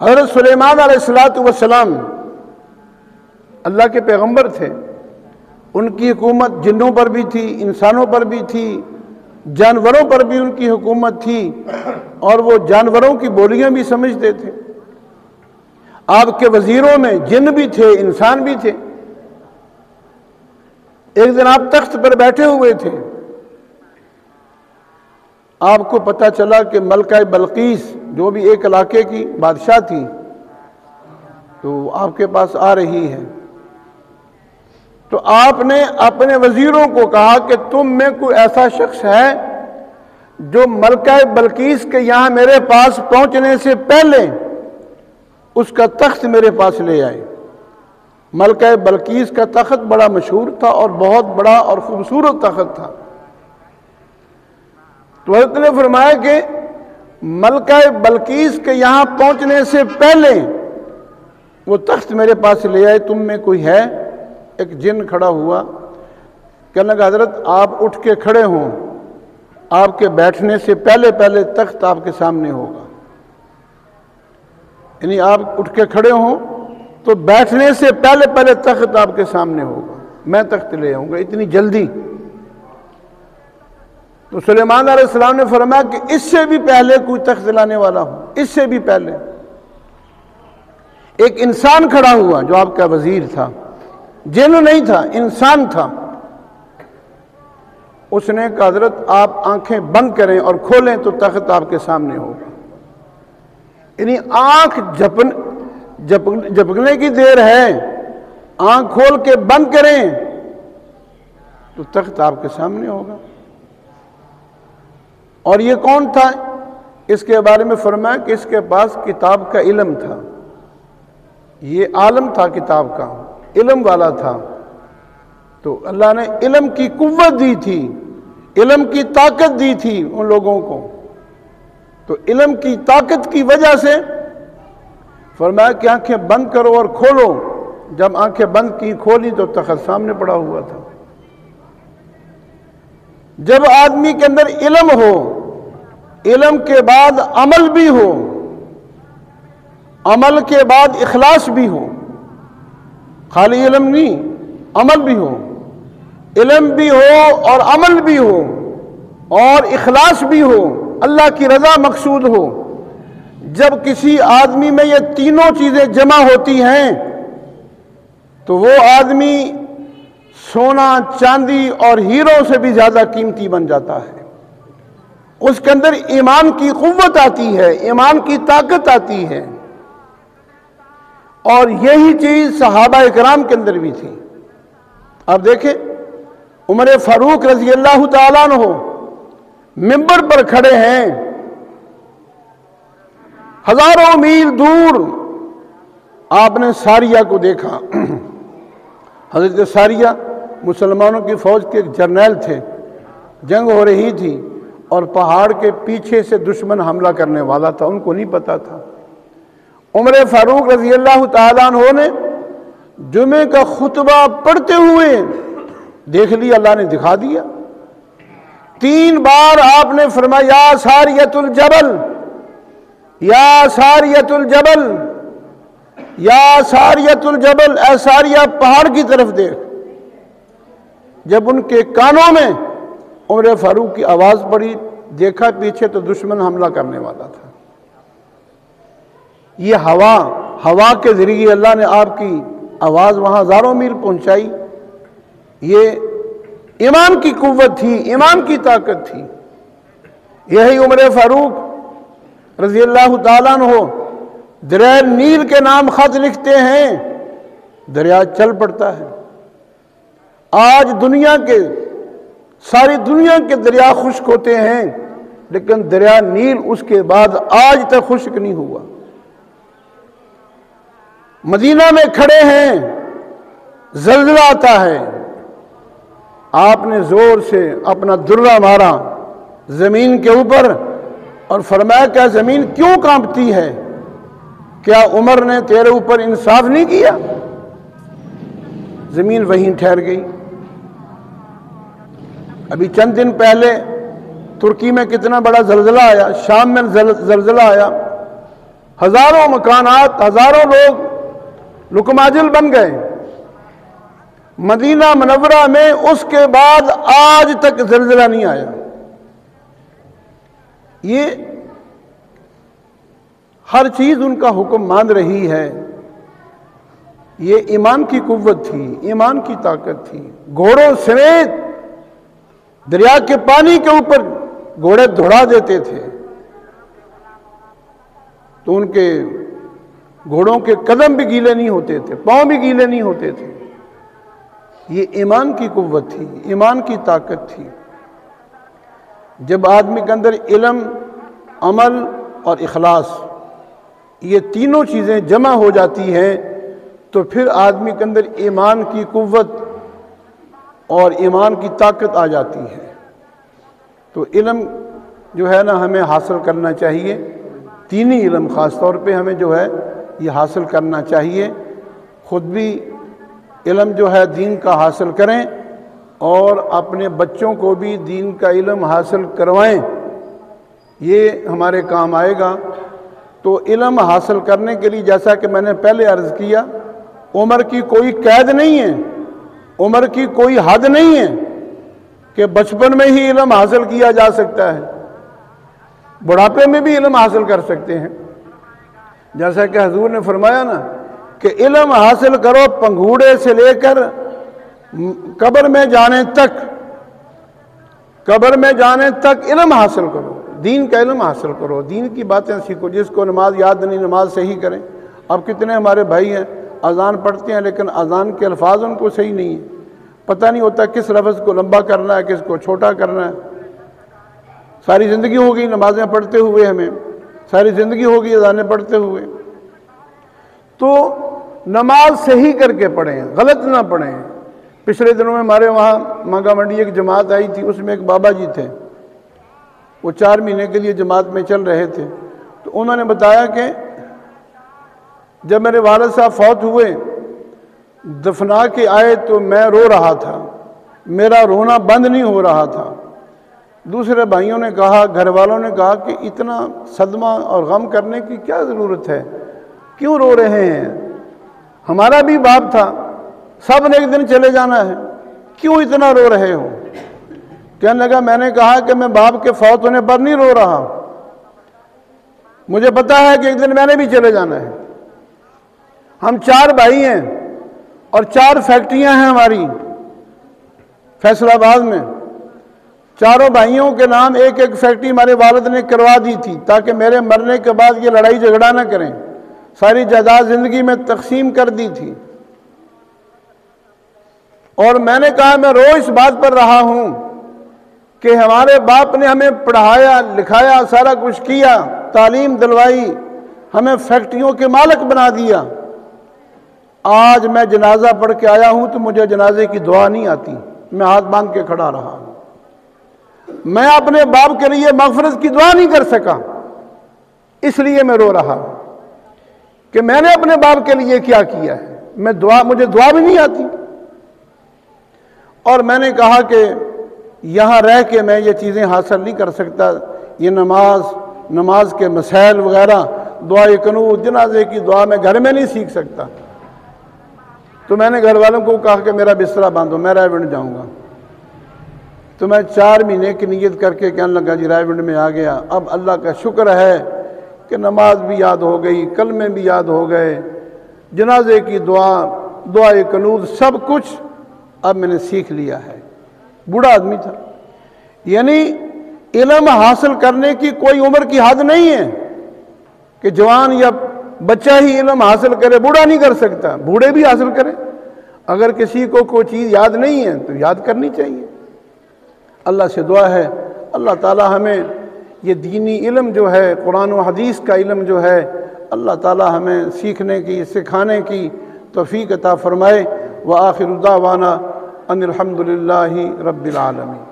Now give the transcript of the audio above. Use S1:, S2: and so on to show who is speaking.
S1: حضرت سلیمان علیہ السلام اللہ کے پیغمبر تھے، ان کی حکومت جنوں پر بھی تھی، انسانوں پر بھی تھی، جانوروں پر بھی ان کی حکومت تھی، اور وہ جانوروں کی بولیاں بھی سمجھتے تھے۔ آپ کے وزیروں میں جن بھی تھے، انسان بھی تھے۔ ایک دن آپ تخت پر بیٹھے ہوئے تھے، آپ کو پتہ چلا کہ ملکہ بلقیس جو بھی ایک علاقے کی بادشاہ تھی تو آپ کے پاس آ رہی ہے۔ تو آپ نے اپنے وزیروں کو کہا کہ تم میں کوئی ایسا شخص ہے جو ملکہ بلقیس کے یہاں میرے پاس پہنچنے سے پہلے اس کا تخت میرے پاس لے آئے۔ ملکہ بلقیس کا تخت بڑا مشہور تھا اور بہت بڑا اور خوبصورت تخت تھا۔ تو حضرت نے فرمایا کہ ملکہ بلقیس کے یہاں پہنچنے سے پہلے وہ تخت میرے پاس لے آئے، تم میں کوئی ہے؟ ایک جن کھڑا ہوا، کہنے لگا حضرت آپ اٹھ کے کھڑے ہوں، آپ کے بیٹھنے سے پہلے تخت آپ کے سامنے ہوگا۔ یعنی آپ اٹھ کے کھڑے ہوں تو بیٹھنے سے پہلے تخت آپ کے سامنے ہوگا، میں تخت لے آؤں گا، اتنی جلدی۔ تو سلیمان علیہ السلام نے فرمایا کہ اس سے بھی پہلے کوئی تخت لانے والا ہو، اس سے بھی پہلے۔ ایک انسان کھڑا ہوا جو آپ کا وزیر تھا، جن نہیں تھا، انسان تھا۔ اس نے کہا حضرت آپ آنکھیں بند کریں اور کھولیں تو تخت آپ کے سامنے ہوگا۔ یعنی آنکھ جھپکنے کی دیر ہے، آنکھ کھول کے بند کریں تو تخت آپ کے سامنے ہوگا۔ اور یہ کون تھا؟ اس کے بارے میں فرمایا کہ اس کے پاس کتاب کا علم تھا، یہ عالم تھا، کتاب کا علم والا تھا۔ تو اللہ نے علم کی قوت دی تھی، علم کی طاقت دی تھی ان لوگوں کو۔ تو علم کی طاقت کی وجہ سے فرمایا کہ آنکھیں بند کرو اور کھولو۔ جب آنکھیں بند کی کھولی تو تخت سامنے پڑا ہوا تھا۔ جب آدمی کے اندر علم ہو، علم کے بعد عمل بھی ہو، عمل کے بعد اخلاص بھی ہو، خالی علم نہیں، عمل بھی ہو، علم بھی ہو اور عمل بھی ہو اور اخلاص بھی ہو، اللہ کی رضا مقصود ہو۔ جب کسی آدمی میں یہ تینوں چیزیں جمع ہوتی ہیں تو وہ آدمی سونا، چاندی اور ہیروں سے بھی زیادہ قیمتی بن جاتا ہے۔ اس کے اندر ایمان کی قوت آتی ہے، ایمان کی طاقت آتی ہے۔ اور یہی چیز صحابہ اکرام کے اندر بھی تھی۔ اب دیکھیں عمر فاروق رضی اللہ تعالیٰ عنہ منبر پر کھڑے ہیں، ہزاروں میل دور آپ نے ساریہ کو دیکھا۔ حضرت ساریہ مسلمانوں کی فوج کے ایک جرنیل تھے، جنگ ہو رہی تھی اور پہاڑ کے پیچھے سے دشمن حملہ کرنے والا تھا، ان کو نہیں پتا تھا۔ عمر فاروق رضی اللہ تعالیٰ عنہ نے جمعے کا خطبہ پڑھتے ہوئے دیکھ لیا، اللہ نے دکھا دیا۔ 3 بار آپ نے فرمایا یا ساریۃ الجبل، یا ساریۃ الجبل، یا ساریۃ الجبل، اے ساریہ پہاڑ کی طرف دیکھ۔ جب ان کے کانوں میں عمر فاروق کی آواز پڑی، دیکھا پیچھے تو دشمن حملہ کرنے والا تھا۔ یہ ہوا کے ذریعے اللہ نے آپ کی آواز وہاں ہزاروں میل پہنچائی۔ یہ ایمان کی قوت تھی، ایمان کی طاقت تھی۔ یہی عمر فاروق رضی اللہ تعالیٰ عنہ دریائے نیل کے نام خط لکھتے ہیں، دریا چل پڑتا ہے۔ آج ساری دنیا کے دریا خشک ہوتے ہیں، لیکن دریا نیل اس کے بعد آج تک خشک نہیں ہوا۔ مدینہ میں کھڑے ہیں، زلزلہ آتا ہے، آپ نے زور سے اپنا درہ مارا زمین کے اوپر اور فرمایا کیا زمین کیوں کانپتی ہے؟ کیا عمر نے تیرے اوپر انصاف نہیں کیا؟ زمین وہیں ٹھہر گئی۔ ابھی چند دن پہلے ترکی میں کتنا بڑا زلزلہ آیا، شام میں زلزلہ آیا، ہزاروں مکانات، ہزاروں لوگ لکماجل بن گئے مدینہ منورہ میں، اس کے بعد آج تک زلزلہ نہیں آیا۔ یہ ہر چیز ان کا حکم مان رہی ہے۔ یہ ایمان کی قوت تھی، ایمان کی طاقت تھی۔ گھوڑوں سمیت دریا کے پانی کے اوپر گھوڑے دوڑا دیتے تھے تو ان کے گھوڑوں کے قدم بھی گیلے نہیں ہوتے تھے، پاؤں بھی گیلے نہیں ہوتے تھے۔ یہ ایمان کی قوت تھی، ایمان کی طاقت تھی۔ جب آدمی کے اندر علم، عمل اور اخلاص، یہ تینوں چیزیں جمع ہو جاتی ہیں تو پھر آدمی کے اندر ایمان کی قوت اور ایمان کی طاقت آ جاتی ہے۔ تو علم جو ہے نا ہمیں حاصل کرنا چاہیے، دینی علم خاص طور پہ ہمیں جو ہے یہ حاصل کرنا چاہیے۔ خود بھی علم جو ہے دین کا حاصل کریں اور اپنے بچوں کو بھی دین کا علم حاصل کروائیں، یہ ہمارے کام آئے گا۔ تو علم حاصل کرنے کے لیے جیسا کہ میں نے پہلے عرض کیا، عمر کی کوئی قید نہیں ہے، عمر کی کوئی حد نہیں ہے کہ بچپن میں ہی علم حاصل کیا جا سکتا ہے، بڑھاپے میں بھی علم حاصل کر سکتے ہیں۔ جیسا کہ حضور نے فرمایا نا کہ علم حاصل کرو پنگھوڑے سے لے کر قبر میں جانے تک، قبر میں جانے تک علم حاصل کرو، دین کا علم حاصل کرو، دین کی باتیں سیکھو۔ جس کو نماز یاد نہیں، نماز صحیح کریں۔ اب کتنے ہمارے بھائی ہیں اذان پڑھتے ہیں لیکن اذان کے الفاظ ان کو صحیح نہیں ہیں، پتہ نہیں ہوتا کس لفظ کو لمبا کرنا ہے، کس کو چھوٹا کرنا ہے۔ ساری زندگی ہو گئی نمازیں پڑھتے ہوئے، ہمیں ساری زندگی ہو گئی اذانیں پڑھتے ہوئے۔ تو نماز صحیح کر کے پڑھیں، غلط نہ پڑھیں۔ پچھلے دنوں میں ہمارے وہاں مانگا منڈی ایک جماعت آئی تھی، اس میں ایک بابا جی تھے، وہ 4 مہینے کے لیے جماعت میں چل رہے تھے۔ تو انہوں نے بتایا کہ جب میرے والد صاحب فوت ہوئے، دفنا کے آئے تو میں رو رہا تھا، میرا رونا بند نہیں ہو رہا تھا۔ دوسرے بھائیوں نے کہا، گھر والوں نے کہا کہ اتنا صدمہ اور غم کرنے کی کیا ضرورت ہے، کیوں رو رہے ہیں؟ ہمارا بھی باپ تھا، سب نے ایک دن چلے جانا ہے، کیوں اتنا رو رہے ہو؟ کہنے لگا، میں نے کہا کہ میں باپ کے فوت ہونے پر نہیں رو رہا، مجھے پتا ہے کہ ایک دن میں نے بھی چلے جانا ہے۔ ہم 4 بھائی ہیں اور 4 فیکٹریاں ہیں ہماری فیصل آباد میں۔ چاروں بھائیوں کے نام ایک ایک فیکٹری ہمارے والد نے کروا دی تھی تاکہ میرے مرنے کے بعد یہ لڑائی جھگڑا نہ کریں۔ ساری جائیداد زندگی میں تقسیم کر دی تھی، اور میں نے کہا میں روز اس بات پر رہا ہوں کہ ہمارے باپ نے ہمیں پڑھایا لکھایا، سارا کچھ کیا، تعلیم دلوائی، ہمیں فیکٹریوں کے مالک بنا دیا۔ آج میں جنازہ پڑھ کے آیا ہوں تو مجھے جنازے کی دعا نہیں آتی، میں ہاتھ باندھ کے کھڑا رہا ہوں۔ میں اپنے باپ کے لیے مغفرت کی دعا نہیں کر سکا، اس لیے میں رو رہا ہوں کہ میں نے اپنے باپ کے لیے کیا کیا ہے، مجھے دعا بھی نہیں آتی۔ اور میں نے کہا کہ یہاں رہ کے میں یہ چیزیں حاصل نہیں کر سکتا، یہ نماز کے مسائل وغیرہ، دعائے قنوت، جنازے کی دعا میں گھر میں نہیں سیکھ سکتا۔ تو میں نے گھر والوں کو کہا کہ میرا بستر باندھو، میں رائے ونڈ جاؤں گا۔ تو میں 4 مہینے کی نیت کر کے کہنے لگا جی رائے ونڈ میں آ گیا۔ اب اللہ کا شکر ہے کہ نماز بھی یاد ہو گئی، کلمے بھی یاد ہو گئے، جنازے کی دعا، دعائے قنوت، سب کچھ اب میں نے سیکھ لیا ہے۔ بوڑھا آدمی تھا، یعنی علم حاصل کرنے کی کوئی عمر کی حد نہیں ہے کہ جوان یا بچہ ہی علم حاصل کرے، بوڑھا نہیں کر سکتا، بوڑھے بھی حاصل کریں۔ اگر کسی کو کوئی چیز یاد نہیں ہے تو یاد کرنی چاہیے۔ اللہ سے دعا ہے اللہ تعالی ہمیں یہ دینی علم جو ہے، قرآن و حدیث کا علم جو ہے، اللہ تعالی ہمیں سیکھنے کی، سکھانے کی توفیق عطا فرمائے۔ وآخر دعوانا ان الحمد للہ رب العالمین۔